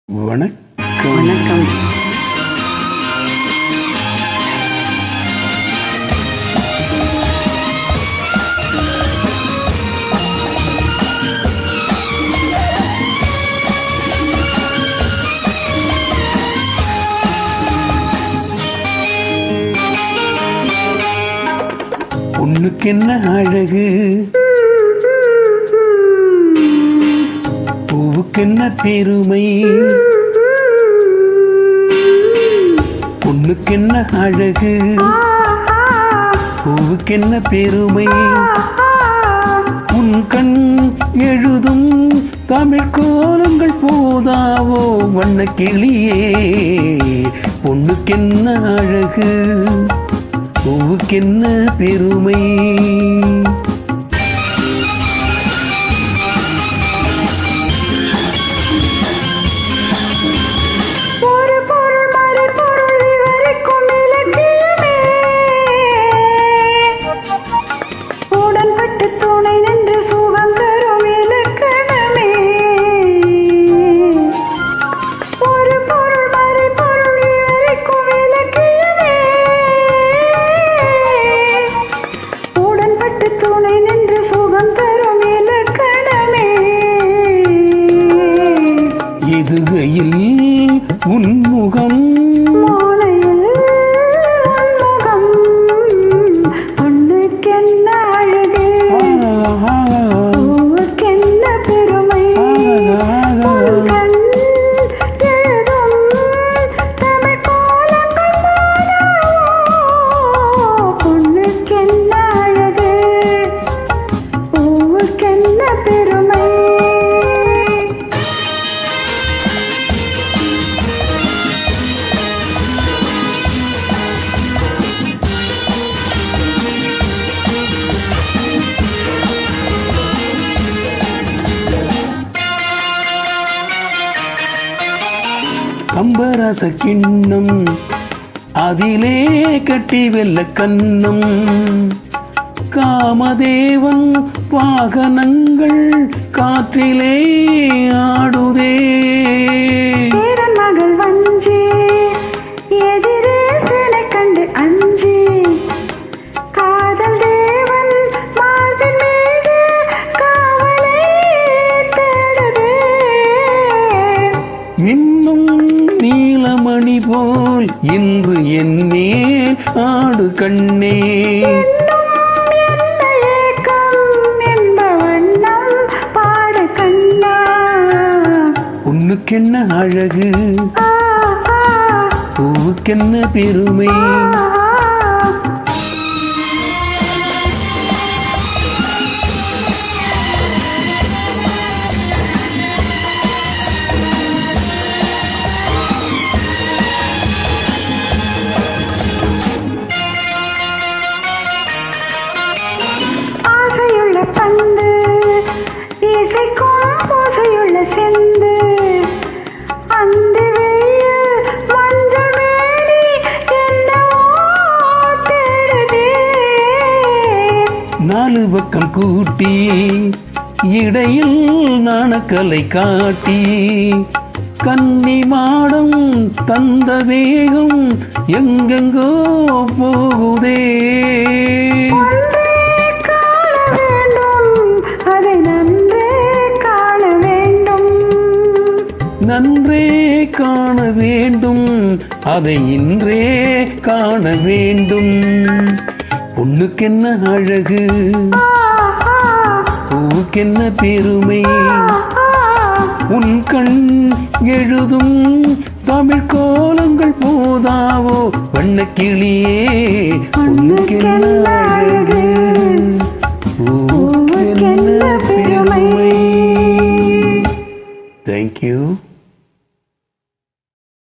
வணக்கம். வணக்கம். பொண்ணுக்கு என்ன அழகு, பூவுக்கு என்ன பெருமை. பொண்ணுக்கு என்ன அழகு, பூவுக்கு என்ன பெருமை. உன் கண் எழுதும் தமிழ் கோலங்கள் போதாவோ வண்ண கிளியே. பொண்ணுக்கு என்ன அழகு, பூவுக்கு என்ன பெருமை. எதுகையில் உன்முகம், பொண்ணுக்கென்ன அழகு, பூவுக்கென்ன பெருமை. கண் எழுதும் தமிழ் கோலங்கள் போதாவோ பொண்ணுக்கென்ன அழகு, பூவுக்கென்ன பெருமை. கம்பராச கிண்ணம் அதிலே கட்டி வெல்ல கண்ணம். காமதேவன் வாகனங்கள் காற்றிலே ஆடுதே. மகள் வஞ்சி எதிரே சிலை கண்டு அஞ்சி, காதல் தேவன் மார்பின் மீது காவலை தேடுதே. இன்னும் நீலமணி போல் இன்று என் மேல் ஆடு கண்ணே. பொண்ணுக்கென்ன அழகு, பூவுக்கென்ன பெருமை. ஆசையுள்ள பந்து இசைக்கும் ஓசையுள்ள செந்து, அந்த வெயில் மஞ்சள் மேனி என்னவோ தேடுதே. நாலு பக்கம் கூட்டி இடையில் நாணக்கலை காட்டி, கன்னி மாடம் தந்த வேகம் எங்கெங்கோ போகுதே. நன்றே காண வேண்டும், அதை இன்றே காண வேண்டும். பொண்ணுக்கென்ன அழகு, பூவுக்கென்ன பெருமை. உன் கண் எழுதும் தமிழ் கோலங்கள் போதாவோ வண்ண கிளியே. பொண்ணுக்கென்ன அழகு.